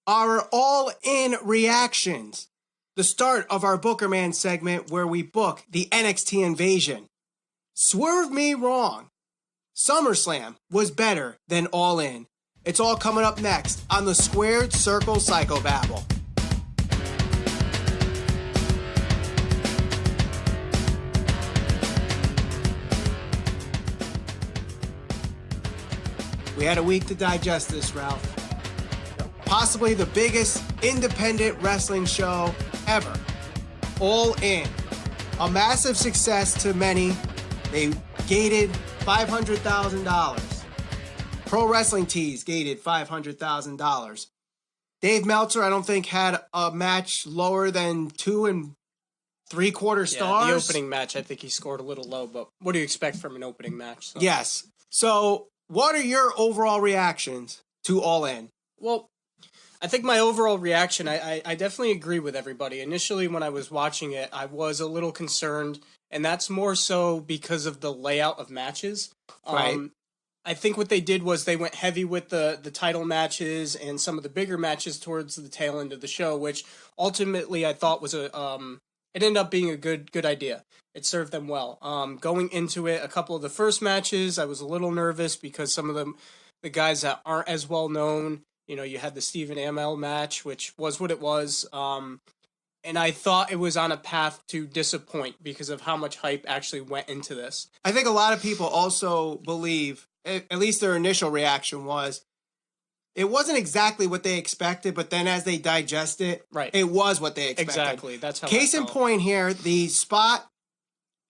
our all-in reactions. The start of our Booker Man segment where we book the NXT Invasion. Swerve Me Wrong. SummerSlam was better than All In. It's all coming up next on the Squared Circle Psychobabble. We had a week to digest this, Ralph. Possibly the biggest independent wrestling show ever. All In. A massive success to many. They gated $500,000. Pro Wrestling Tees gated $500,000. Dave Meltzer, I don't think, had a match lower than 2 3/4 stars. The opening match, I think he scored a little low, but what do you expect from an opening match? So. Yes. So, what are your overall reactions to All In? Well, I think my overall reaction, I definitely agree with everybody. Initially, when I was watching it, I was a little concerned, and that's more so because of the layout of matches. Right. I think what they did was they went heavy with the title matches and some of the bigger matches towards the tail end of the show, which ultimately I thought was it ended up being a good idea. It served them well. Going into it, a couple of the first matches, I was a little nervous because some of the guys that aren't as well known, you had the Stephen Amell match, which was what it was. And I thought it was on a path to disappoint because of how much hype actually went into this. I think a lot of people also believe, at least their initial reaction was, it wasn't exactly what they expected, but then as they digest it, right, it was what they expected. Exactly. That's how. Case in point here, the spot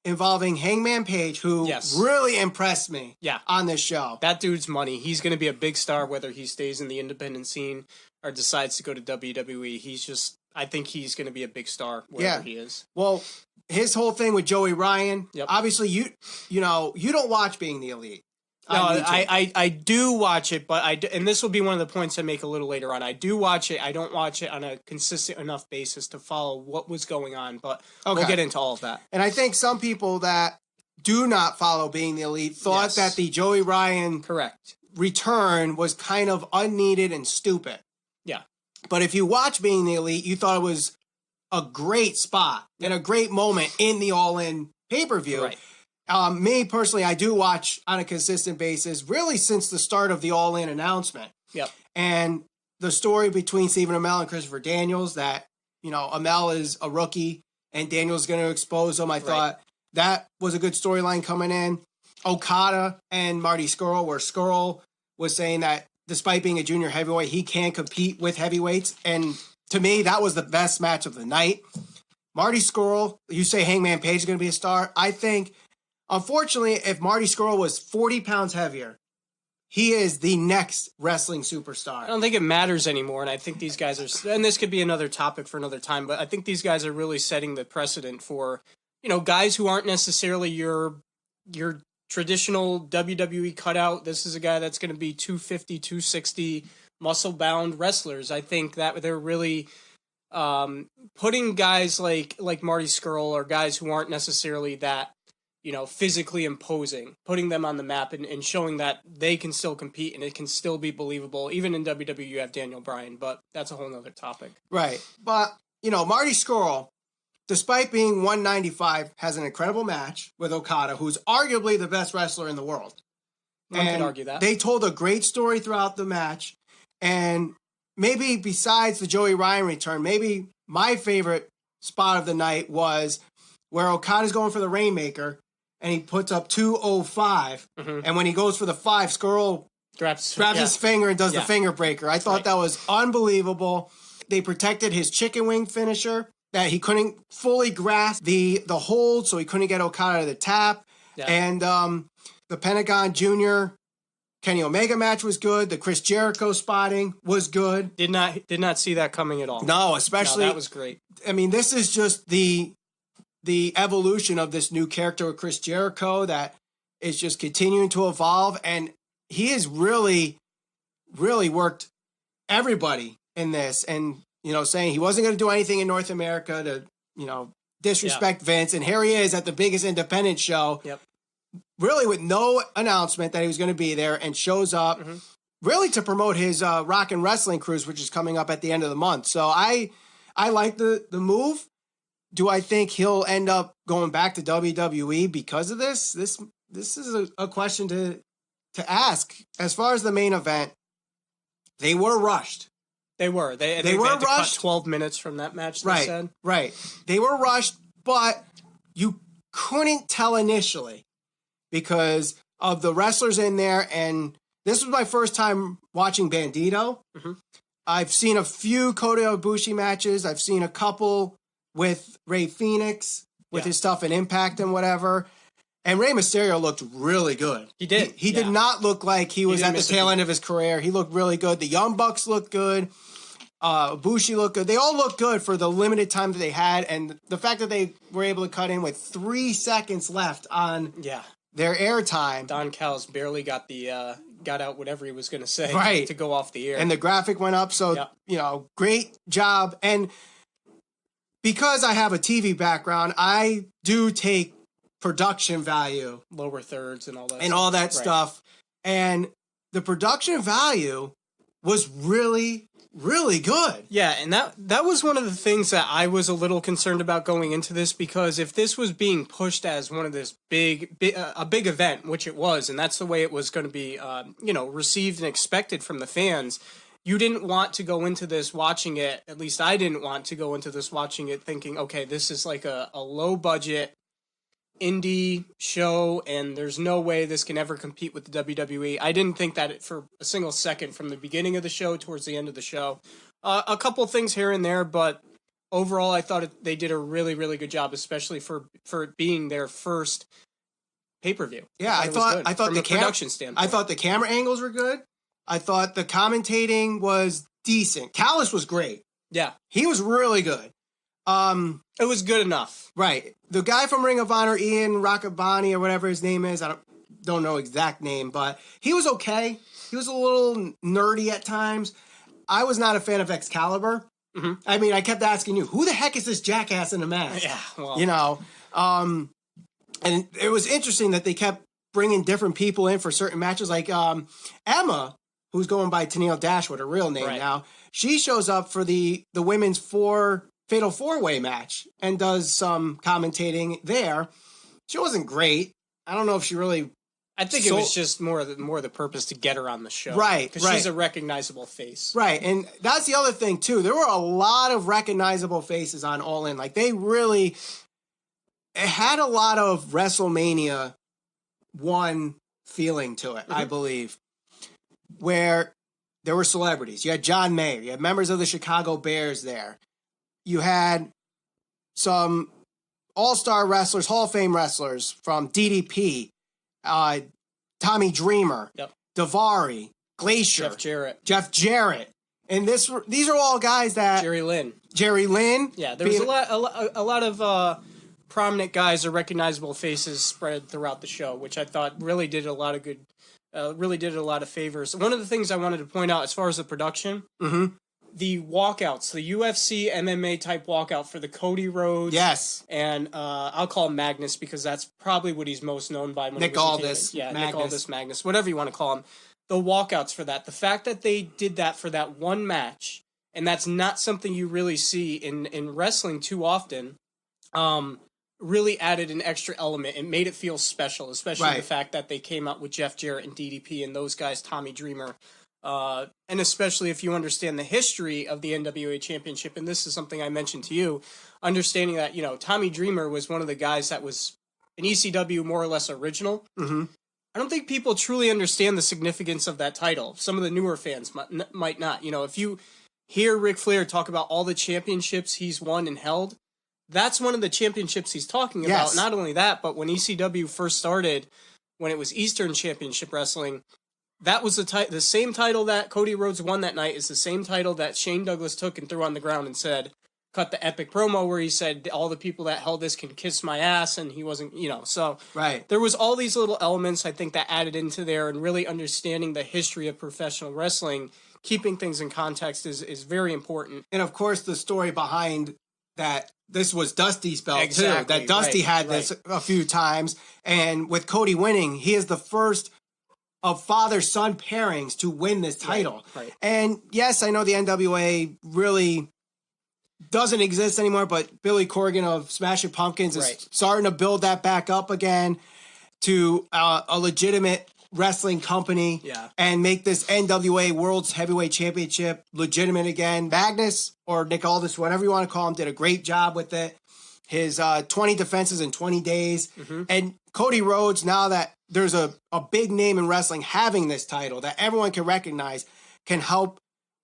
involving Hangman Page, who really impressed me on this show. That dude's money. He's going to be a big star whether he stays in the independent scene or decides to go to WWE. I think he's going to be a big star wherever he is. Well, his whole thing with Joey Ryan, obviously you don't watch Being the Elite. No, I do watch it, but and this will be one of the points I make a little later on. I do watch it. I don't watch it on a consistent enough basis to follow what was going on, but we'll get into all of that. And I think some people that do not follow Being the Elite thought that the Joey Ryan return was kind of unneeded and stupid. Yeah. But if you watch Being the Elite, you thought it was a great spot and a great moment in the All In pay-per-view. Right. Me personally, I do watch on a consistent basis, really since the start of the All In announcement. Yep. And the story between Stephen Amell and Christopher Daniels, that Amell is a rookie and Daniels is going to expose him. I thought that was a good storyline coming in. Okada and Marty Scurll, where Scurll was saying that despite being a junior heavyweight, he can compete with heavyweights. And to me, that was the best match of the night. Marty Scurll, you say Hangman Page is going to be a star. I think, unfortunately, if Marty Scurll was 40 pounds heavier, he is the next wrestling superstar. I don't think it matters anymore, and I think these guys are, and this could be another topic for another time, but I think these guys are really setting the precedent for, guys who aren't necessarily your traditional WWE cutout. This is a guy that's going to be 250, 260 muscle-bound wrestlers. I think that they're really putting guys like Marty Scurll or guys who aren't necessarily that, physically imposing, putting them on the map and showing that they can still compete and it can still be believable. Even in WWE, you have Daniel Bryan, but that's a whole nother topic. Right. But, Marty Scurll, despite being 195, has an incredible match with Okada, who's arguably the best wrestler in the world. One could argue that. They told a great story throughout the match. And maybe besides the Joey Ryan return, maybe my favorite spot of the night was where Okada's going for the Rainmaker, and he puts up 205. Mm-hmm. And when he goes for the 5, Scurll grabs his finger and does the finger breaker. I thought that was unbelievable. They protected his chicken wing finisher, that he couldn't fully grasp the hold, so he couldn't get Okada to the tap. Yeah. And the Pentagon Jr. Kenny Omega match was good. The Chris Jericho spotting was good. Did not see that coming at all. No, especially that was great. I mean, this is just the evolution of this new character with Chris Jericho that is just continuing to evolve, and he has really, really worked everybody in this, and saying he wasn't going to do anything in North America to disrespect Vince, and here he is at the biggest independent show. Yep. Really with no announcement that he was going to be there, and shows up really to promote his Rock and Wrestling cruise, which is coming up at the end of the month. So I like the move. Do I think he'll end up going back to WWE because of this? This is a question to ask. As far as the main event, they were rushed. They were. They were had to rushed. cut 12 minutes from that match, they Right, said. right. They were rushed, but you couldn't tell initially because of the wrestlers in there. And this was my first time watching Bandito. Mm-hmm. I've seen a few Kota Ibushi matches. I've seen a couple with Rey Fenix with his stuff in Impact and whatever. And Rey Mysterio looked really good. He did. He did not look like he was at the tail end of his career. He looked really good. The Young Bucks looked good. Ibushi looked good. They all looked good for the limited time that they had. And the fact that they were able to cut in with 3 seconds left on their airtime. Don Callis barely got out whatever he was going to say right. to go off the air. And the graphic went up. So, great job. And because I have a TV background, I do take production value. Lower thirds and all that. And all that stuff. And the production value was really, really good. Yeah, and that was one of the things that I was a little concerned about going into this, because if this was being pushed as one of this big event, which it was, and that's the way it was going to be, received and expected from the fans, you didn't want to go into this watching it, at least I didn't want to go into this watching it thinking, okay, this is like a low budget indie show and there's no way this can ever compete with the WWE. I didn't think that for a single second from the beginning of the show towards the end of the show. A couple things here and there, but overall I thought they did a really, really good job, especially for it being their first pay-per-view. Yeah, I thought from the a production standpoint. I thought the camera angles were good. I thought the commentating was decent. Callis was great. Yeah. He was really good. It was good enough. Right. The guy from Ring of Honor, Ian Rakabani or whatever his name is, I don't know exact name, but he was okay. He was a little nerdy at times. I was not a fan of Excalibur. Mm-hmm. I mean, I kept asking you, who the heck is this jackass in the mask? Yeah, well. And it was interesting that they kept bringing different people in for certain matches. Like Emma, who's going by Tennille Dashwood, her real name now, she shows up for the women's Fatal 4-Way match and does some commentating there. She wasn't great. I don't know if she really... I think it was just more the purpose to get her on the show. Right, because she's a recognizable face. Right, and that's the other thing, too. There were a lot of recognizable faces on All In. Like, they really... It had a lot of WrestleMania 1 feeling to it, I believe, where there were celebrities. You had John Mayer. You had members of the Chicago Bears there. You had some all-star wrestlers, Hall of Fame wrestlers from DDP, Tommy Dreamer, Daivari, Glacier, Jeff Jarrett. And these are all guys that... Jerry Lynn. Yeah, there was a lot of prominent guys or recognizable faces spread throughout the show, which I thought really did a lot of good, really did a lot of favors. One of the things I wanted to point out as far as the production... Mm-hmm. The walkouts, the UFC MMA type walkout for the Cody Rhodes. Yes. And I'll call him Magnus because that's probably what he's most known by. Nick Aldis. Yeah, Nick Aldis, Magnus, whatever you want to call him. The walkouts for that. The fact that they did that for that one match, and that's not something you really see in wrestling too often, really added an extra element. It made it feel special, especially the fact that they came out with Jeff Jarrett and DDP and those guys, Tommy Dreamer. And especially if you understand the history of the NWA Championship, and this is something I mentioned to you, understanding that, Tommy Dreamer was one of the guys that was an ECW more or less original. Mm-hmm. I don't think people truly understand the significance of that title. Some of the newer fans might not. If you hear Ric Flair talk about all the championships he's won and held, that's one of the championships he's talking about. Yes. Not only that, but when ECW first started, when it was Eastern Championship Wrestling, that was the same title that Cody Rhodes won that night is the same title that Shane Douglas took and threw on the ground and said, cut the epic promo where he said, all the people that held this can kiss my ass, and he wasn't, so there was all these little elements I think that added into there, and really understanding the history of professional wrestling, keeping things in context is very important. And of course the story behind that, this was Dusty's belt too, that Dusty had this a few times, and with Cody winning, he is the first of father-son pairings to win this title. Right. And yes, I know the NWA really doesn't exist anymore, but Billy Corgan of Smashing Pumpkins is starting to build that back up again to a legitimate wrestling company and make this NWA World's Heavyweight Championship legitimate again. Magnus or Nick Aldis, whatever you want to call him, did a great job with it. His 20 defenses in 20 days. And Cody Rhodes, now that there's a big name in wrestling having this title that everyone can recognize, can help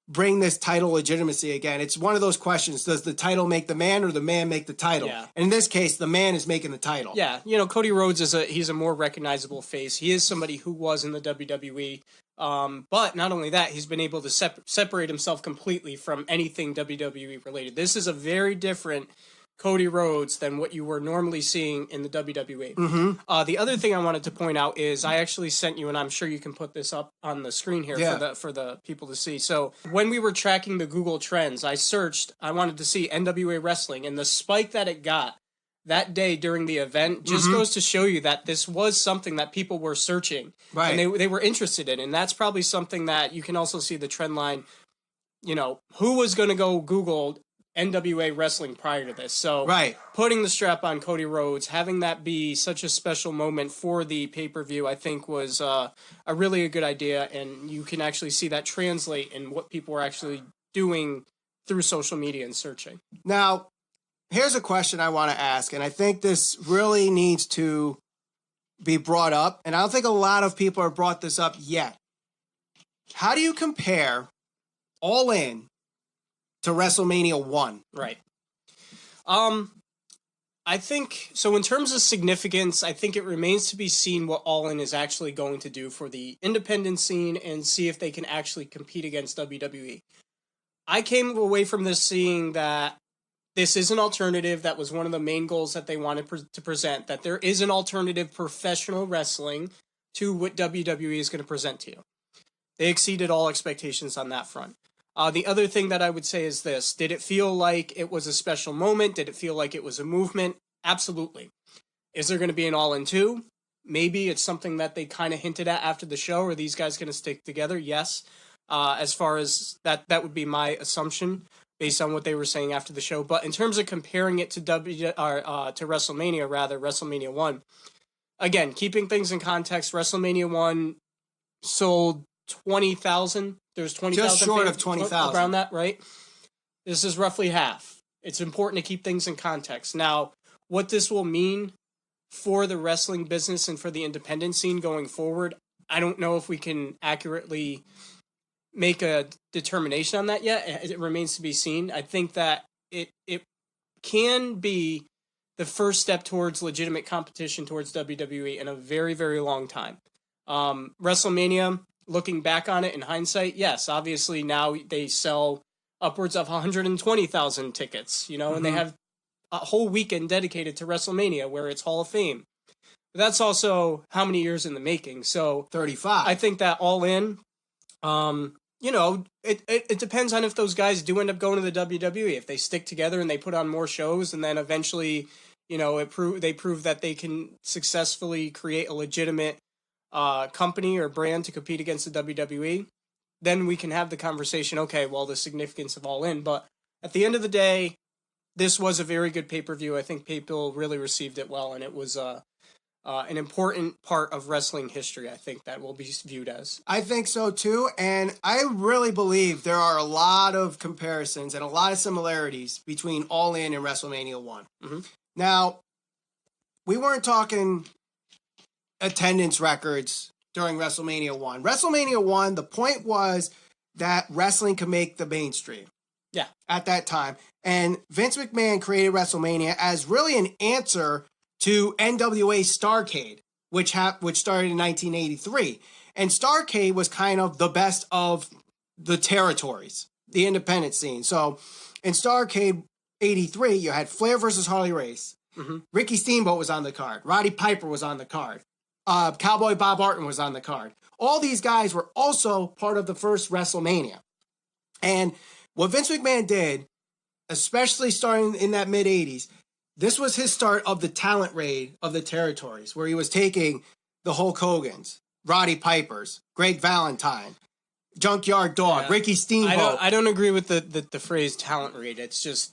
bring this title legitimacy again. It's one of those questions. Does the title make the man or the man make the title? Yeah. And in this case, the man is making the title. Yeah. Cody Rhodes he's a more recognizable face. He is somebody who was in the WWE. But not only that, he's been able to separate himself completely from anything WWE related. This is a very different Cody Rhodes than what you were normally seeing in the WWE. The other thing I wanted to point out is I actually sent you, and I'm sure you can put this up on the screen here for the people to see. So when we were tracking the Google Trends, I wanted to see NWA wrestling, and the spike that it got that day during the event just goes to show you that this was something that people were searching, and they were interested in, and that's probably something that you can also see the trend line. Who was going to go Google NWA wrestling prior to this? So putting the strap on Cody Rhodes, having that be such a special moment for the pay-per-view, I think was a really good idea, and you can actually see that translate in what people are actually doing through social media and searching. Now, here's a question I want to ask, and I think this really needs to be brought up, and I don't think a lot of people have brought this up yet. How do you compare All In to WrestleMania 1? Right. I think, so in terms of significance, I think it remains to be seen what All In is actually going to do for the independent scene and see if they can actually compete against WWE. I came away from this seeing that this is an alternative. That was one of the main goals that they wanted to present, that there is an alternative professional wrestling to what WWE is going to present to you. They exceeded all expectations on that front. The other thing that I would say is this. Did it feel like it was a special moment? Did it feel like it was a movement? Absolutely. Is there going to be an All In 2? Maybe it's something that they kind of hinted at after the show. Are these guys going to stick together? Yes. As far as that would be my assumption based on what they were saying after the show. But in terms of comparing it to WrestleMania, WrestleMania 1, again, keeping things in context, WrestleMania 1 sold 20,000. There's 20,000. Just short of 20,000. Around that, right? This is roughly half. It's important to keep things in context. Now, what this will mean for the wrestling business and for the independent scene going forward, I don't know if we can accurately make a determination on that yet. It remains to be seen. I think that it can be the first step towards legitimate competition towards WWE in a very, very long time. WrestleMania, looking back on it in hindsight, yes, obviously now they sell upwards of 120,000 tickets, and they have a whole weekend dedicated to WrestleMania where it's Hall of Fame. But that's also how many years in the making. So 35. I think that All In, it depends on if those guys do end up going to the WWE. If they stick together and they put on more shows and then eventually, they prove that they can successfully create a legitimate company or brand to compete against the WWE, then we can have the conversation, okay, well, the significance of All In. But at the end of the day, this was a very good pay-per-view. I think people really received it well, and it was an important part of wrestling history, I think, that will be viewed as. I think so, too, and I really believe there are a lot of comparisons and a lot of similarities between All In and WrestleMania 1. Mm-hmm. Now, we weren't talking attendance records during WrestleMania 1. WrestleMania 1, the point was that wrestling could make the mainstream. Yeah. At that time. And Vince McMahon created WrestleMania as really an answer to NWA Starrcade, which started in 1983. And Starrcade was kind of the best of the territories, the independent scene. So in Starrcade 83, you had Flair versus Harley Race. Mm-hmm. Ricky Steamboat was on the card. Roddy Piper was on the card. Cowboy Bob Orton was on the card. All these guys were also part of the first WrestleMania. And what Vince McMahon did, especially starting in that mid-'80s, this was his start of the talent raid of the territories, where he was taking the Hulk Hogans, Roddy Pipers, Greg Valentine, Junkyard Dog, Ricky Steamboat. I don't agree with the phrase talent rate. It's just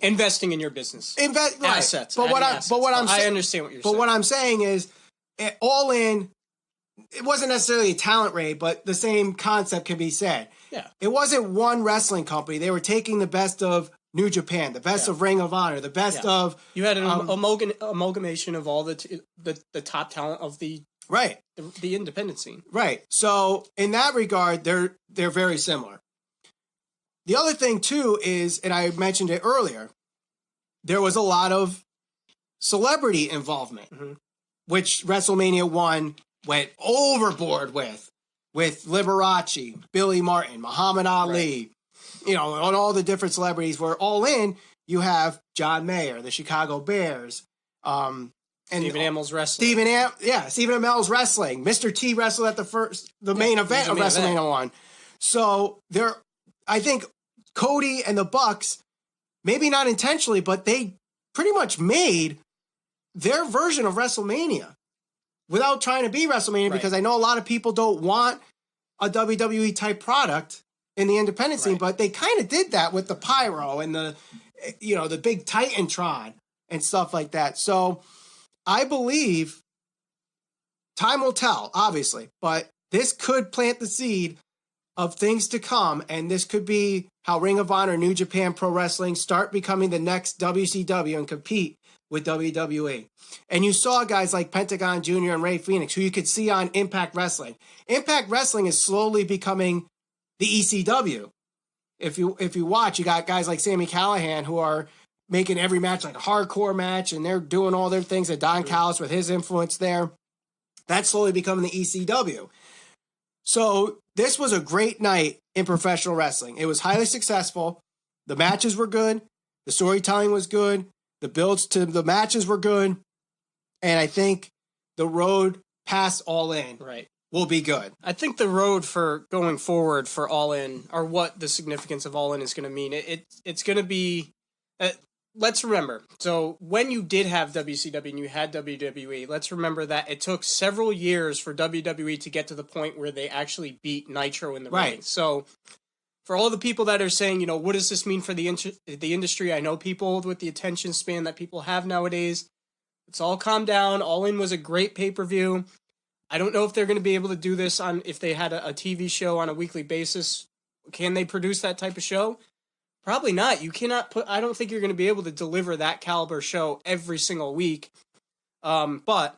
investing in your business. Assets. I understand what you're saying. But what I'm saying is, All In, it wasn't necessarily a talent raid, but the same concept can be said. Yeah. It wasn't one wrestling company. They were taking the best of New Japan, the best of Ring of Honor, the best of... You had an amalgamation of all the top talent of the independent scene. Right. So, in that regard, they're very similar. The other thing, too, is, and I mentioned it earlier, there was a lot of celebrity involvement, which WrestleMania 1 went overboard with Liberace, Billy Martin, Muhammad Ali, and all the different celebrities were All In. You have John Mayer, the Chicago Bears, and Stephen Amell's wrestling. Stephen Amell's wrestling. Mr. T wrestled at the main event of WrestleMania 1. So I think Cody and the Bucks, maybe not intentionally, but they pretty much made their version of WrestleMania without trying to be WrestleMania, because I know a lot of people don't want a WWE type product in the independent scene, but they kind of did that with the pyro and the big Titantron and stuff like that. So I believe time will tell, obviously, but this could plant the seed of things to come, and this could be how Ring of Honor, New Japan Pro Wrestling start becoming the next WCW and compete with WWE. And you saw guys like Pentagon Jr. and Ray Phoenix, who you could see on Impact Wrestling. Impact Wrestling is slowly becoming the ECW. If you watch, you got guys like Sami Callihan who are making every match like a hardcore match, and they're doing all their things. At Don Callis with his influence there, that's slowly becoming the ECW. So this was a great night in professional wrestling. It was highly successful. The matches were good. The storytelling was good. The builds to the matches were good. And I think the road past All In will be good. I think the road for going forward for All In, or what the significance of All In is going to mean, it's going to be... let's remember, so when you did have WCW and you had WWE, let's remember that it took several years for WWE to get to the point where they actually beat Nitro in the ratings. So for all the people that are saying, what does this mean for the industry? I know people with the attention span that people have nowadays. It's all calmed down. All In was a great pay-per-view. I don't know if they're going to be able to do this if they had a TV show on a weekly basis. Can they produce that type of show? Probably not. You cannot I don't think you're going to be able to deliver that caliber show every single week. But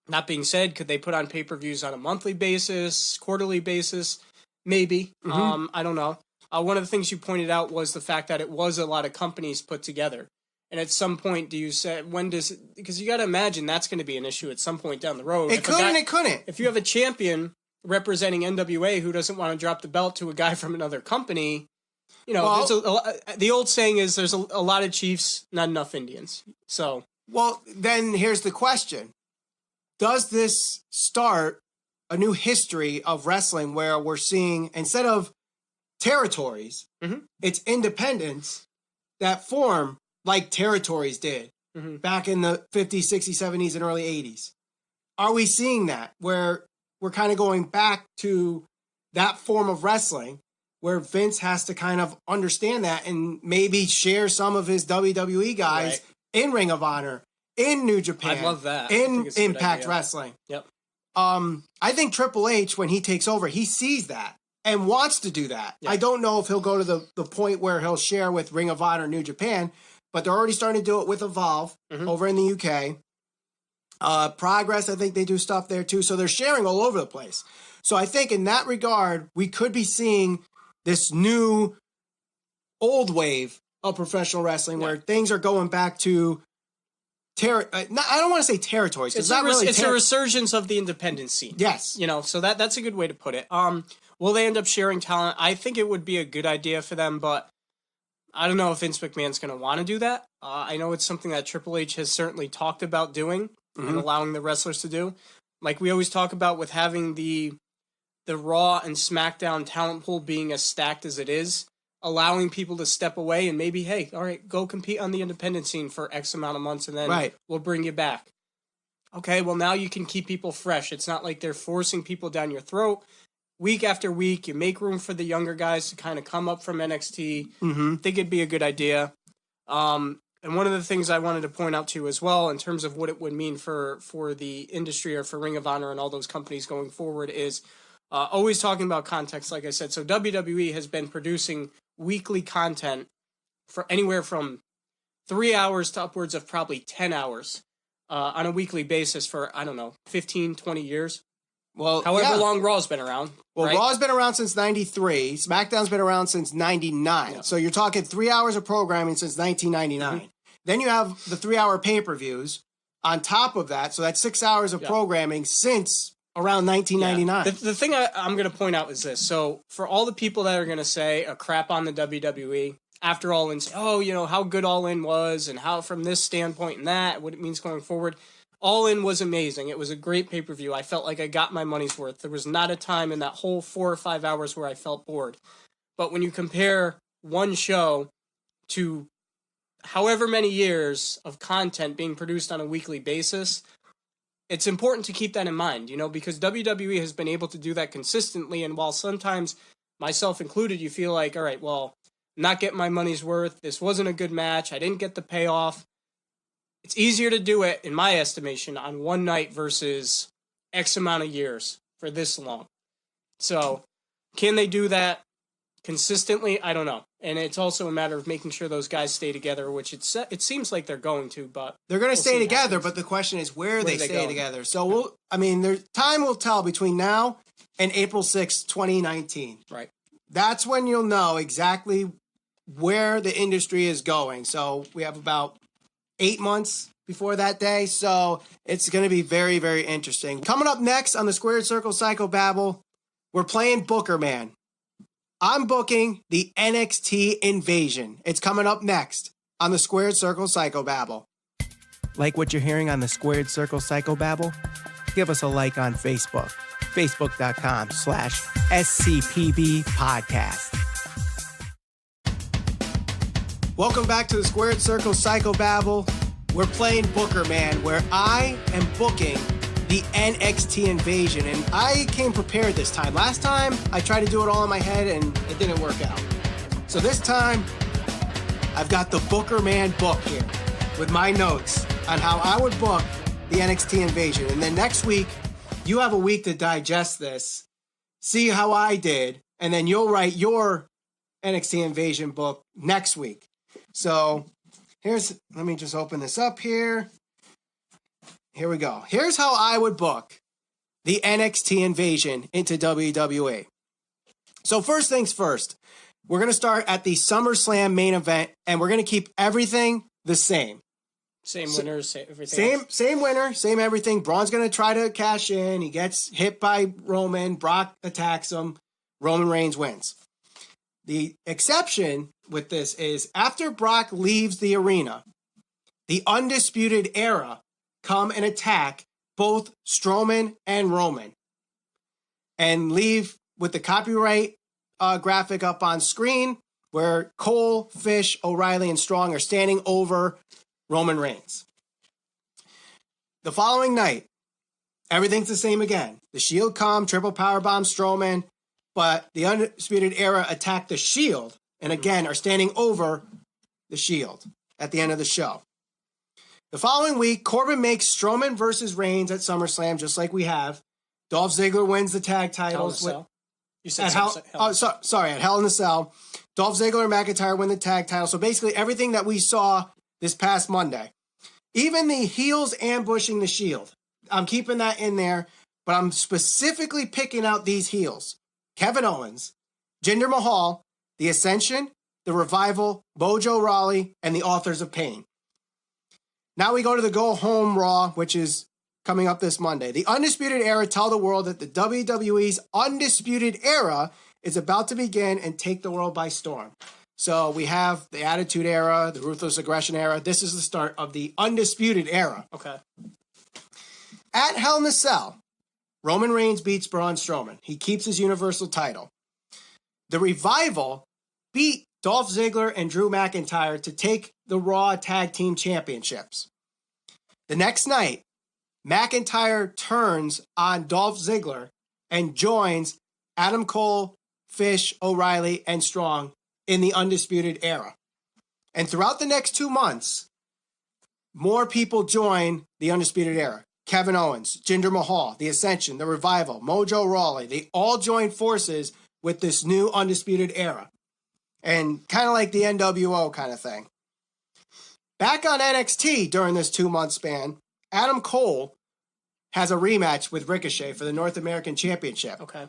that being said, could they put on pay-per-views on a monthly basis, quarterly basis? Maybe. I don't know. One of the things you pointed out was the fact that it was a lot of companies put together. And at some point, do you say, because you got to imagine that's going to be an issue at some point down the road. It could and it couldn't. If you have a champion representing NWA who doesn't want to drop the belt to a guy from another company, the old saying is there's a lot of chiefs, not enough Indians. So, well, then here's the question. Does this start a new history of wrestling where we're seeing, instead of territories, it's independents that form like territories did back in the 50s, 60s, 70s, and early 80s? Are we seeing that where we're kind of going back to that form of wrestling where Vince has to kind of understand that and maybe share some of his WWE guys in Ring of Honor, in New Japan, I love that. in Impact Wrestling? Yep. I think Triple H, when he takes over, he sees that and wants to do that. Yep. I don't know if he'll go to the point where he'll share with Ring of Honor, New Japan, but they're already starting to do it with Evolve over in the UK. Progress, I think they do stuff there too. So they're sharing all over the place. So I think in that regard, we could be seeing this new old wave of professional wrestling where things are going back to I don't want to say territories. It's a resurgence of the independent scene. Yes. So that's a good way to put it. Will they end up sharing talent? I think it would be a good idea for them, but I don't know if Vince McMahon's going to want to do that. I know it's something that Triple H has certainly talked about doing and allowing the wrestlers to do. Like we always talk about with having the Raw and SmackDown talent pool being as stacked as it is, allowing people to step away and maybe, hey, all right, go compete on the independent scene for X amount of months and then we'll bring you back. okay, well, now you can keep people fresh. It's not like they're forcing people down your throat. Week after week, you make room for the younger guys to kind of come up from NXT. Mm-hmm. I think it'd be a good idea. And one of the things I wanted to point out to you as well, in terms of what it would mean for the industry or for Ring of Honor and all those companies going forward, is always talking about context, like I said. So WWE has been producing weekly content for anywhere from 3 hours to upwards of probably 10 hours on a weekly basis for, I don't know, 15, 20 years. Well, however long Raw's been around. Well, right? Raw's been around since 93. SmackDown's been around since 99. Yeah. So you're talking 3 hours of programming since 1999. Mm-hmm. Then you have the 3-hour pay-per-views on top of that. So that's 6 hours of programming since around 1999. Yeah. The thing I'm going to point out is this. So for all the people that are going to say a crap on the WWE, after All In, how good All In was and how from this standpoint and that, what it means going forward, All In was amazing. It was a great pay-per-view. I felt like I got my money's worth. There was not a time in that whole 4 or 5 hours where I felt bored. But when you compare one show to however many years of content being produced on a weekly basis, it's important to keep that in mind, because WWE has been able to do that consistently. And while sometimes, myself included, you feel like, all right, well, I'm not getting my money's worth. This wasn't a good match. I didn't get the payoff. It's easier to do it, in my estimation, on one night versus X amount of years for this long. So, can they do that consistently? I don't know. And it's also a matter of making sure those guys stay together, which it seems like they're going to, but they're going to stay together. But the question is where they stay together. So time will tell between now and April 6th, 2019. Right. That's when you'll know exactly where the industry is going. So we have about 8 months before that day. So it's going to be very, very interesting. Coming up next on the Squared Circle Psychobabble, we're playing Booker Man. I'm booking the NXT Invasion. It's coming up next on the Squared Circle Psychobabble. Like what you're hearing on the Squared Circle Psychobabble? Give us a like on Facebook. Facebook.com/SCPB podcast. Welcome back to the Squared Circle Psychobabble. We're playing Booker Man, where I am booking the NXT Invasion. And I came prepared this time. Last time, I tried to do it all in my head, and it didn't work out. So this time, I've got the Booker Man book here with my notes on how I would book the NXT Invasion. And then next week, you have a week to digest this, see how I did, and then you'll write your NXT Invasion book next week. So let me just open this up here. Here we go. Here's how I would book the NXT Invasion into WWE. So first things first, we're going to start at the SummerSlam main event, and we're going to keep everything the same. Same winners, everything. Same winner, same everything. Braun's going to try to cash in. He gets hit by Roman. Brock attacks him. Roman Reigns wins. The exception with this is after Brock leaves the arena, the Undisputed Era come and attack both Strowman and Roman and leave with the copyright graphic up on screen where Cole, Fish, O'Reilly, and Strong are standing over Roman Reigns. The following night, everything's the same again. The Shield come, triple powerbomb Strowman, but the Undisputed Era attack the Shield and again are standing over the Shield at the end of the show. The following week, Corbin makes Strowman versus Reigns at SummerSlam, just like we have. Dolph Ziggler wins the tag titles. You said at Hell in a Cell. Dolph Ziggler and McIntyre win the tag title. So basically everything that we saw this past Monday. Even the heels ambushing the Shield. I'm keeping that in there, but I'm specifically picking out these heels. Kevin Owens, Jinder Mahal, The Ascension, The Revival, Mojo Rawley, and the Authors of Pain. Now we go to the Go Home Raw, which is coming up this Monday. The Undisputed Era tell the world that the WWE's Undisputed Era is about to begin and take the world by storm. So we have the Attitude Era, the Ruthless Aggression Era. This is the start of the Undisputed Era. Okay. At Hell in a Cell, Roman Reigns beats Braun Strowman. He keeps his Universal title. The Revival beat Dolph Ziggler and Drew McIntyre to take the Raw Tag Team Championships. The next night, McIntyre turns on Dolph Ziggler and joins Adam Cole, Fish, O'Reilly, and Strong in the Undisputed Era. And throughout the next 2 months, more people join the Undisputed Era. Kevin Owens, Jinder Mahal, The Ascension, The Revival, Mojo Rawley, they all join forces with this new Undisputed Era. And kind of like the NWO kind of thing. Back on NXT during this 2-month span, Adam Cole has a rematch with Ricochet for the North American Championship. Okay.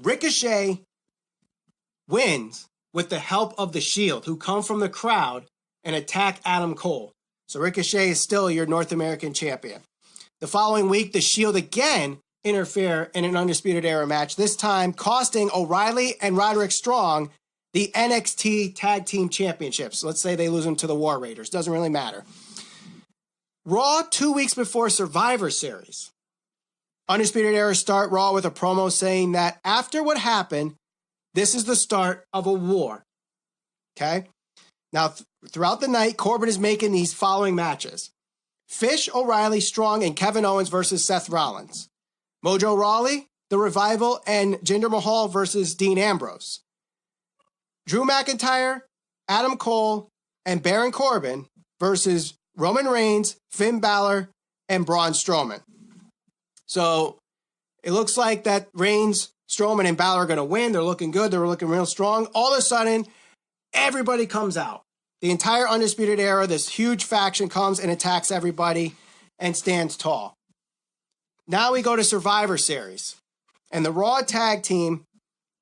Ricochet wins with the help of the Shield, who come from the crowd and attack Adam Cole. So Ricochet is still your North American champion. The following week, the Shield again interfere in an Undisputed Era match, this time costing O'Reilly and Roderick Strong the NXT Tag Team Championships. Let's say they lose them to the War Raiders. Doesn't really matter. Raw 2 weeks before Survivor Series. Undisputed Era start Raw with a promo saying that after what happened, this is the start of a war. Okay? Now, throughout the night, Corbin is making these following matches. Fish, O'Reilly, Strong, and Kevin Owens versus Seth Rollins. Mojo Rawley, The Revival, and Jinder Mahal versus Dean Ambrose. Drew McIntyre, Adam Cole, and Baron Corbin versus Roman Reigns, Finn Balor, and Braun Strowman. So it looks like that Reigns, Strowman, and Balor are going to win. They're looking good. They're looking real strong. All of a sudden, everybody comes out. The entire Undisputed Era, this huge faction comes and attacks everybody and stands tall. Now we go to Survivor Series. And the Raw tag team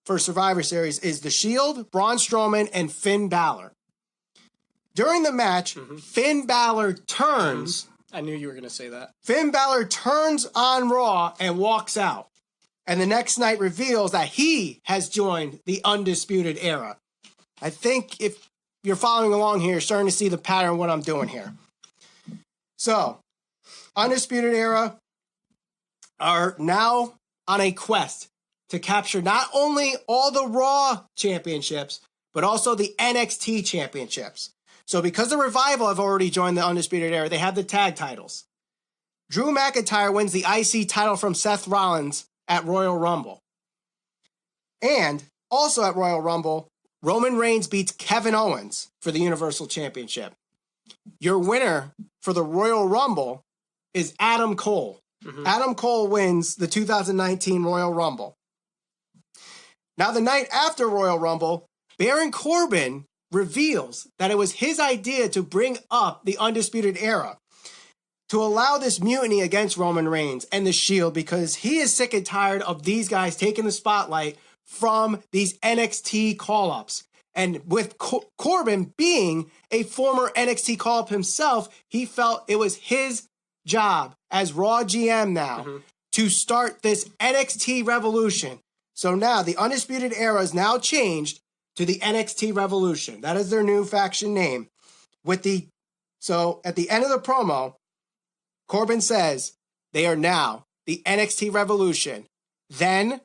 for Survivor Series is The Shield, Braun Strowman, and Finn Balor. During the match, Finn Balor turns. I knew you were going to say that. Finn Balor turns on Raw and walks out. And the next night reveals that he has joined the Undisputed Era. I think if you're following along here, you're starting to see the pattern of what I'm doing here. So, Undisputed Era are now on a quest to capture not only all the Raw championships, but also the NXT championships. So because the Revival have already joined the Undisputed Era, they have the tag titles. Drew McIntyre wins the IC title from Seth Rollins at Royal Rumble. And also at Royal Rumble, Roman Reigns beats Kevin Owens for the Universal Championship. Your winner for the Royal Rumble is Adam Cole. Adam Cole wins the 2019 Royal Rumble. Now, the night after Royal Rumble, Baron Corbin reveals that it was his idea to bring up the Undisputed Era to allow this mutiny against Roman Reigns and the Shield because he is sick and tired of these guys taking the spotlight from these NXT call-ups. And with Corbin being a former NXT call-up himself, he felt it was his job as Raw GM now to start this NXT revolution. So now the Undisputed Era is now changed to the NXT Revolution. That is their new faction name. So at the end of the promo, Corbin says they are now the NXT Revolution. Then,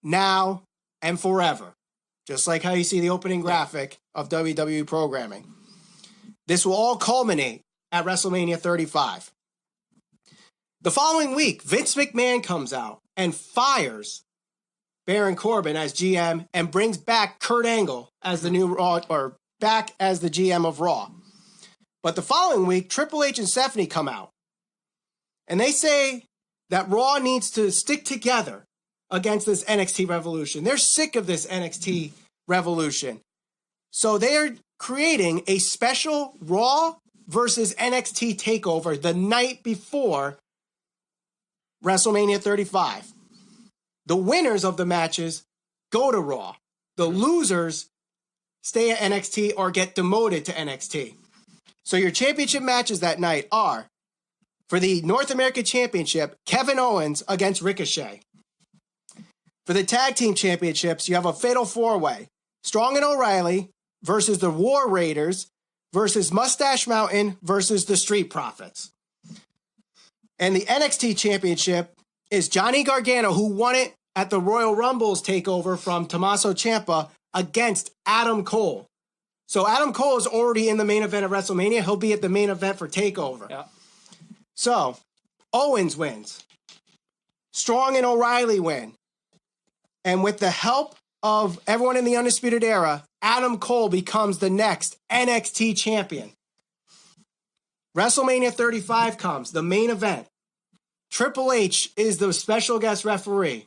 now, and forever. Just like how you see the opening graphic of WWE programming. This will all culminate at WrestleMania 35. The following week, Vince McMahon comes out and fires Baron Corbin as GM and brings back Kurt Angle as the new Raw, or back as the GM of Raw. But the following week, Triple H and Stephanie come out and they say that Raw needs to stick together against this NXT revolution. They're sick of this NXT revolution. So they are creating a special Raw versus NXT takeover the night before WrestleMania 35. The winners of the matches go to Raw. The losers stay at NXT or get demoted to NXT. So your championship matches that night are, for the North American Championship, Kevin Owens against Ricochet. For the Tag Team Championships, you have a Fatal 4-Way. Strong and O'Reilly versus the War Raiders versus Mustache Mountain versus the Street Profits. And the NXT Championship is Johnny Gargano, who won it at the Royal Rumble's takeover from Tommaso Ciampa against Adam Cole. So Adam Cole is already in the main event of WrestleMania. He'll be at the main event for TakeOver. Yeah. So Owens wins. Strong and O'Reilly win. And with the help of everyone in the Undisputed Era, Adam Cole becomes the next NXT champion. WrestleMania 35 comes, the main event. Triple H is the special guest referee.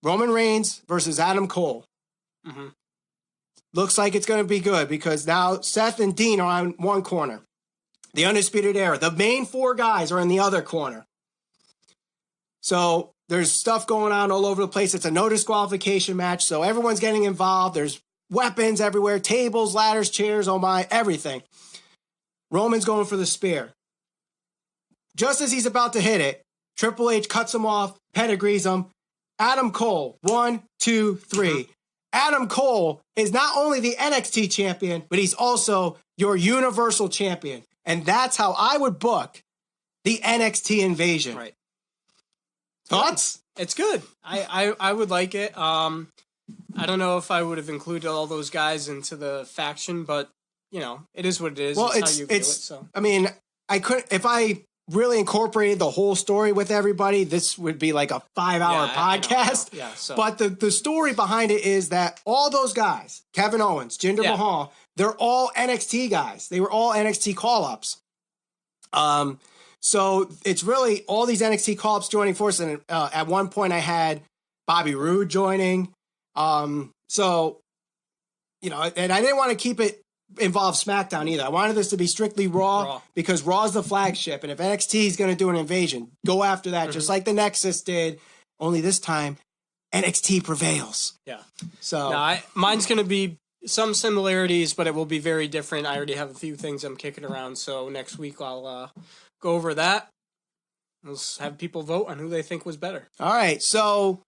Roman Reigns versus Adam Cole. Mm-hmm. Looks like it's going to be good because now Seth and Dean are on one corner. The Undisputed Era. The main four guys are in the other corner. So there's stuff going on all over the place. It's a no disqualification match, so everyone's getting involved. There's weapons everywhere, tables, ladders, chairs, oh my, everything. Roman's going for the spear. Just as he's about to hit it, Triple H cuts him off, pedigrees him. Adam Cole, 1, 2, 3. Adam Cole is not only the NXT champion, but he's also your Universal champion. And that's how I would book the NXT Invasion. Right. Thoughts? It's good. I would like it. I don't know if I would have included all those guys into the faction, but you know, it is what it is. Well, it's how you view it. So I mean, I couldn't if I really incorporated the whole story with everybody, this would be like a 5-hour podcast. I know. Yeah. So. But the story behind it is that all those guys, Kevin Owens, Jinder Mahal, they're all NXT guys. They were all NXT call-ups. So it's really all these NXT call-ups joining forces. And at one point I had Bobby Roode joining. So, you know, and I didn't want to keep it involve SmackDown either. I wanted this to be strictly Raw. Because Raw's the flagship. And if NXT is going to do an invasion, go after that, just like the Nexus did. Only this time, NXT prevails. Yeah. So mine's going to be some similarities, but it will be very different. I already have a few things I'm kicking around. So next week I'll go over that. Let's have people vote on who they think was better. All right. So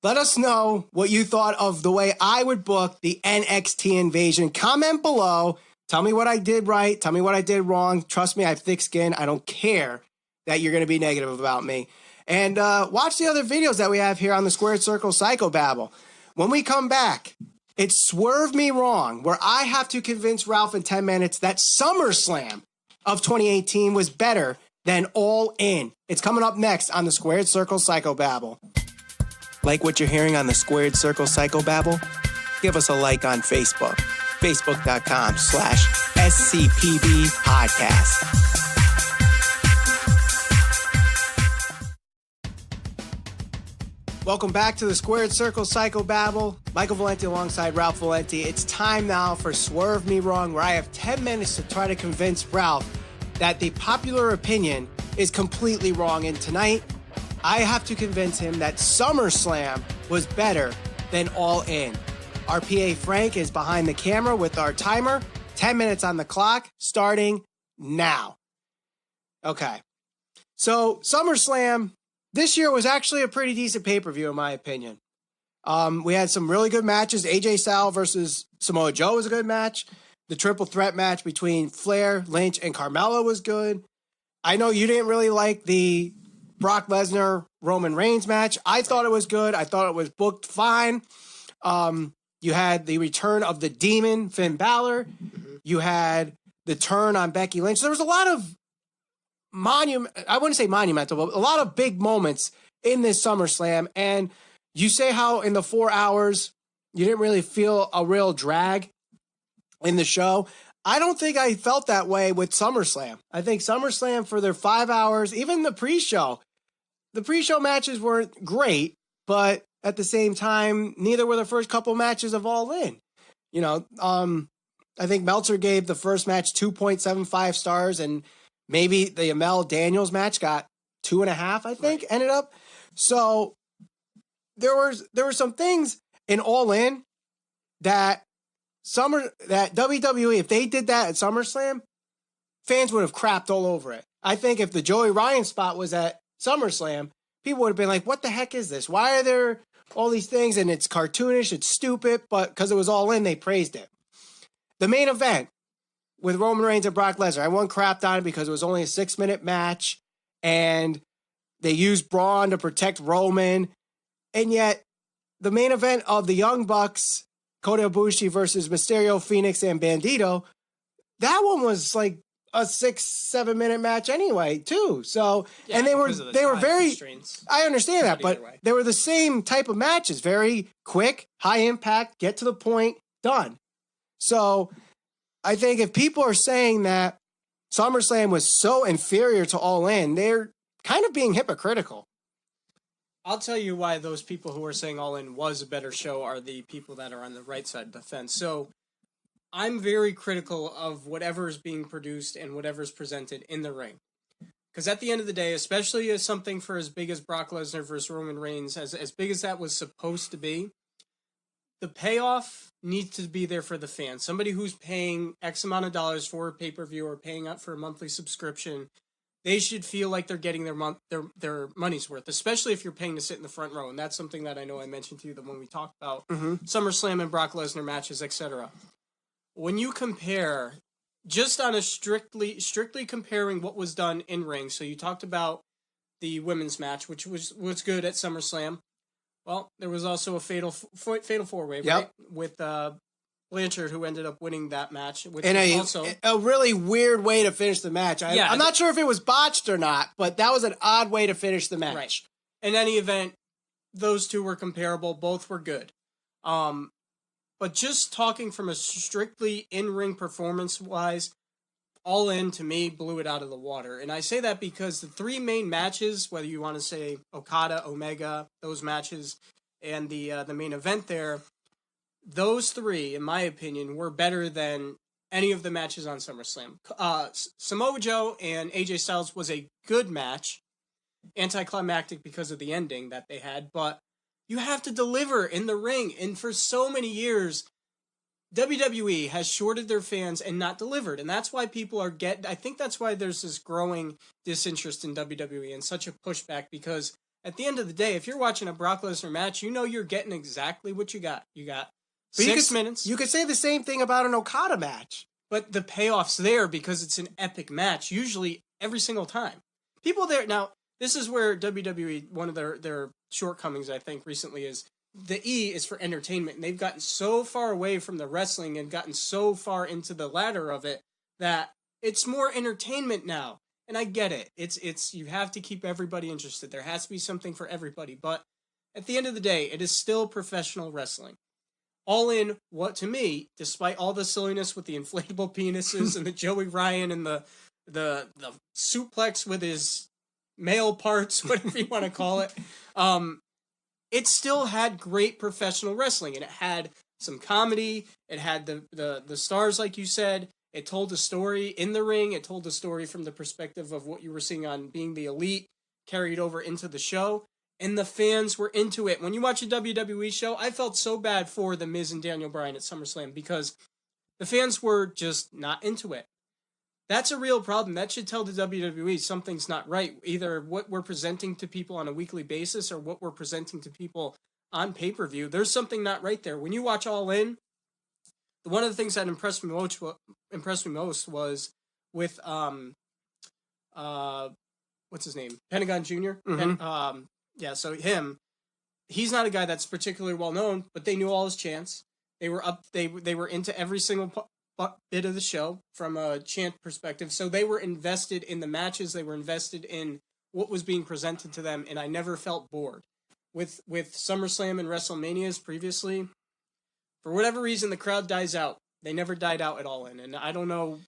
let us know what you thought of the way I would book the NXT Invasion. Comment below. Tell me what I did right. Tell me what I did wrong. Trust me, I have thick skin. I don't care that you're going to be negative about me. And watch the other videos that we have here on the Squared Circle Psychobabble. When we come back, it's Swerve Me Wrong, where I have to convince Ralph in 10 minutes that SummerSlam of 2018 was better than All In. It's coming up next on the Squared Circle Psychobabble. Like what you're hearing on the Squared Circle Psychobabble? Give us a like on Facebook. Facebook.com/SCPB Podcast. Welcome back to the Squared Circle Psychobabble. Michael Valenti alongside Ralph Valenti. It's time now for Swerve Me Wrong, where I have 10 minutes to try to convince Ralph that the popular opinion is completely wrong. And tonight, I have to convince him that SummerSlam was better than All In. Our PA Frank is behind the camera with our timer. 10 minutes on the clock, starting now. Okay. So SummerSlam this year was actually a pretty decent pay-per-view, in my opinion. We had some really good matches. AJ Styles versus Samoa Joe was a good match. The triple threat match between Flair, Lynch, and Carmella was good. I know you didn't really like the Brock Lesnar, Roman Reigns match. I thought it was good. I thought it was booked fine. You had the return of the Demon, Finn Balor. You had the turn on Becky Lynch. There was a lot of I wouldn't say monumental, but a lot of big moments in this SummerSlam. And you say how in the 4 hours, you didn't really feel a real drag in the show. I don't think I felt that way with SummerSlam. I think SummerSlam for their 5 hours, even the pre-show matches weren't great, but at the same time, neither were the first couple matches of All In. You know, I think Meltzer gave the first match 2.75 stars, and maybe the Amel Daniels match got 2.5, I think, ended up. So there were some things in All In that WWE, if they did that at SummerSlam, fans would have crapped all over it. I think if the Joey Ryan spot was at SummerSlam, people would have been like, what the heck is this? Why are there all these things? And it's cartoonish, it's stupid, but because it was All In, they praised it. The main event with Roman Reigns and Brock Lesnar, everyone crapped on it because it was only a 6-minute match, and they used Braun to protect Roman. And yet, the main event of the Young Bucks, Kota Ibushi versus Mysterio, Phoenix, and Bandito, that one was like a 6-7 minute match anyway, too. So, Yeah, and they were very, constraints. I understand that, but they were the same type of matches, very quick, high impact, get to the point, done. So I think if people are saying that SummerSlam was so inferior to All In, they're kind of being hypocritical. I'll tell you why those people who are saying All In was a better show are the people that are on the right side of the fence. So I'm very critical of whatever is being produced and whatever is presented in the ring. Because at the end of the day, especially as something for as big as Brock Lesnar versus Roman Reigns, as big as that was supposed to be, the payoff needs to be there for the fans. Somebody who's paying X amount of dollars for a pay-per-view or paying out for a monthly subscription, they should feel like they're getting their money's worth, especially if you're paying to sit in the front row. And that's something that I know I mentioned to you when we talked about SummerSlam and Brock Lesnar matches, etc. When you compare, just on a strictly comparing what was done in ring, so you talked about the women's match, which was good at SummerSlam. Well, there was also a fatal four-way, right? With Blanchard, who ended up winning that match. Which and also a really weird way to finish the match. I'm not sure if it was botched or not, but that was an odd way to finish the match. Right. In any event, those two were comparable. Both were good. But just talking from a strictly in-ring performance-wise, All In, to me, blew it out of the water. And I say that because the three main matches, whether you want to say Okada, Omega, those matches, and the main event there, those three, in my opinion, were better than any of the matches on SummerSlam. Samoa Joe and AJ Styles was a good match, anticlimactic because of the ending that they had, but you have to deliver in the ring. And for so many years, WWE has shorted their fans and not delivered. And that's why people are I think that's why there's this growing disinterest in WWE and such a pushback, because at the end of the day, if you're watching a Brock Lesnar match, you know you're getting exactly what you got. You got 6 minutes. You could say the same thing about an Okada match. But the payoff's there because it's an epic match, usually every single time. People there, now, this is where WWE, one of their shortcomings, I think, recently is the E is for entertainment. And they've gotten so far away from the wrestling and gotten so far into the ladder of it that it's more entertainment now. And I get it. It's you have to keep everybody interested. There has to be something for everybody. But at the end of the day, it is still professional wrestling. All In, what to me, despite all the silliness with the inflatable penises and the Joey Ryan and the suplex with his male parts, whatever you want to call it, it still had great professional wrestling, and it had some comedy. It had the stars, like you said. It told a story in the ring. It told a story from the perspective of what you were seeing on Being the Elite, carried over into the show, and the fans were into it. When you watch a WWE show, I felt so bad for The Miz and Daniel Bryan at SummerSlam because the fans were just not into it. That's a real problem. That should tell the WWE something's not right. Either what we're presenting to people on a weekly basis or what we're presenting to people on pay-per-view. There's something not right there. When you watch All In, one of the things that impressed me most was with what's his name? Pentagon Jr. So him. He's not a guy that's particularly well known, but they knew all his chants. They were into every single bit of the show from a chant perspective. So they were invested in the matches. They were invested in what was being presented to them, and I never felt bored. With SummerSlam and WrestleManias previously, for whatever reason, the crowd dies out. They never died out at All In, and I don't know.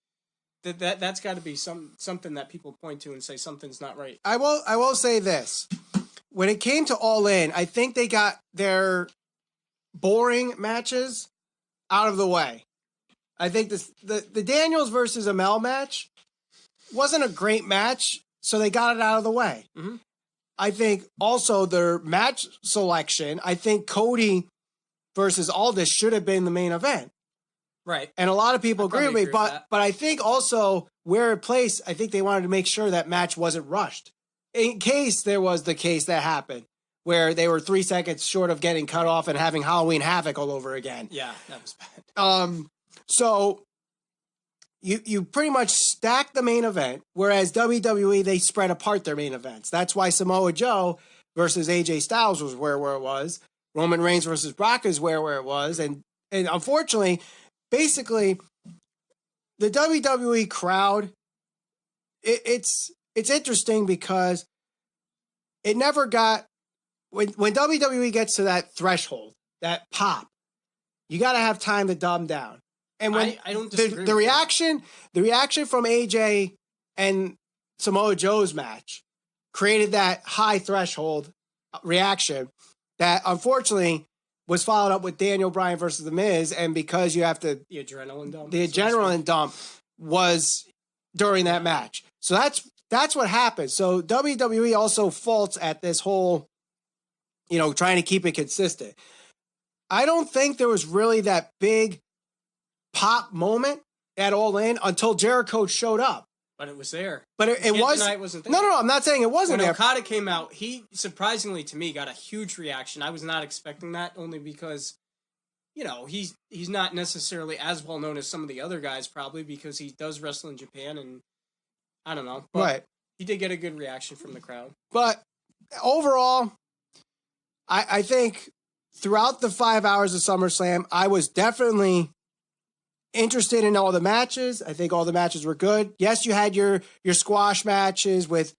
That's got to be something that people point to and say something's not right. I will say this. When it came to All In, I think they got their boring matches out of the way. I think the Daniels versus Amell match wasn't a great match, so they got it out of the way. Mm-hmm. I think also their match selection, I think Cody versus Aldis should have been the main event. Right. And a lot of people agree with me, but I think also where it placed, I think they wanted to make sure that match wasn't rushed. In case there was the case that happened, where they were 3 seconds short of getting cut off and having Halloween Havoc all over again. Yeah, that was bad. So you pretty much stack the main event, whereas WWE, they spread apart their main events. That's why Samoa Joe versus AJ Styles was where it was. Roman Reigns versus Brock is where it was. And unfortunately, basically, the WWE crowd it's interesting because it never got when WWE gets to that threshold, that pop, you got to have time to dumb down. And when I don't disagree the with reaction from AJ and Samoa Joe's match created that high threshold reaction that unfortunately was followed up with Daniel Bryan versus The Miz, and because you have to the adrenaline dump. The adrenaline dump was during that match. So that's what happened. So WWE also faults at this whole, trying to keep it consistent. I don't think there was really that big pop moment at All In until Jericho showed up. But it was there. But it wasn't there. No, I'm not saying it wasn't when there. Okada came out, he surprisingly to me got a huge reaction. I was not expecting that, only because he's not necessarily as well known as some of the other guys, probably because he does wrestle in Japan, and I don't know. But right. He did get a good reaction from the crowd. But overall, I think throughout the 5 hours of SummerSlam, I was definitely interested in all the matches. I think all the matches were good. Yes, you had your squash matches with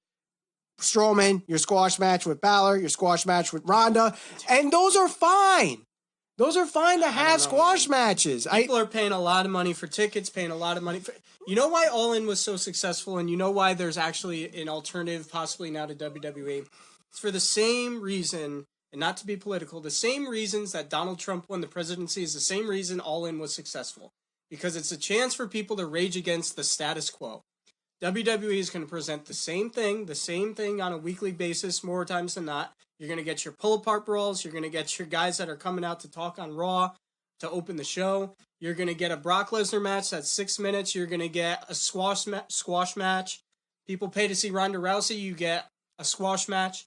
Strowman, your squash match with Balor, your squash match with Ronda, and those are fine. Those are fine to have squash matches. People are paying a lot of money for tickets, paying a lot of money for... You know why All In was so successful, and you know why there's actually an alternative possibly now to WWE? It's for the same reason, and not to be political, the same reasons that Donald Trump won the presidency is the same reason All In was successful. Because it's a chance for people to rage against the status quo. WWE is going to present the same thing on a weekly basis more times than not. You're going to get your pull-apart brawls. You're going to get your guys that are coming out to talk on Raw to open the show. You're going to get a Brock Lesnar match that's 6 minutes. You're going to get a squash match. People pay to see Ronda Rousey. You get a squash match.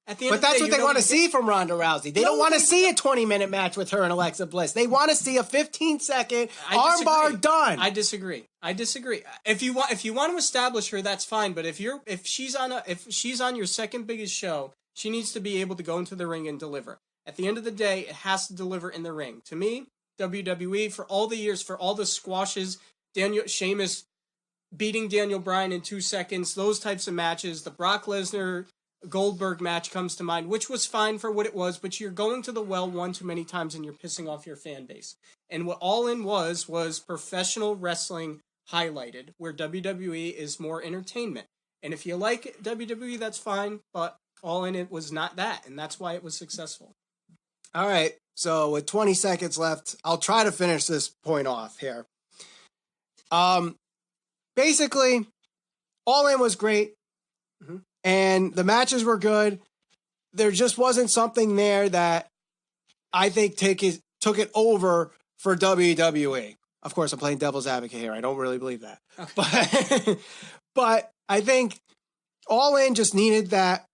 But that's what they want to see from Ronda Rousey. They don't want to see a 20-minute match with her and Alexa Bliss. They want to see a 15-second armbar done. I disagree. If you want to establish her, that's fine. But if she's on your second biggest show, she needs to be able to go into the ring and deliver. At the end of the day, it has to deliver in the ring. To me, WWE for all the years, for all the squashes, Sheamus beating Daniel Bryan in 2 seconds, those types of matches, the Brock Lesnar Goldberg match comes to mind, which was fine for what it was, but you're going to the well one too many times and you're pissing off your fan base. And what All In was professional wrestling highlighted, where WWE is more entertainment. And if you like WWE, that's fine, but All In it was not that, and that's why it was successful. All right, so with 20 seconds left, I'll try to finish this point off here. Basically, All In was great. Mm-hmm. And the matches were good. There just wasn't something there that I think took it over for WWE. Of course, I'm playing devil's advocate here. I don't really believe that. Okay. But I think All In just needed that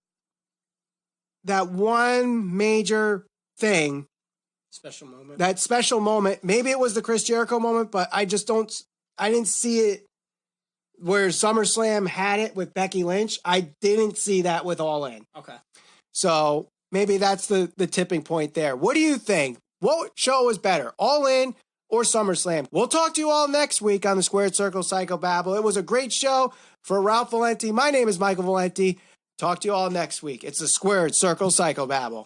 one major thing. Special moment. That special moment. Maybe it was the Chris Jericho moment, but I didn't see it where SummerSlam had it with Becky Lynch. I didn't see that with All In. Okay. So maybe that's the tipping point there. What do you think? What show was better, All In or SummerSlam? We'll talk to you all next week on the Squared Circle Psychobabble. It was a great show. For Ralph Valenti, my name is Michael Valenti. Talk to you all next week. It's the Squared Circle Psychobabble.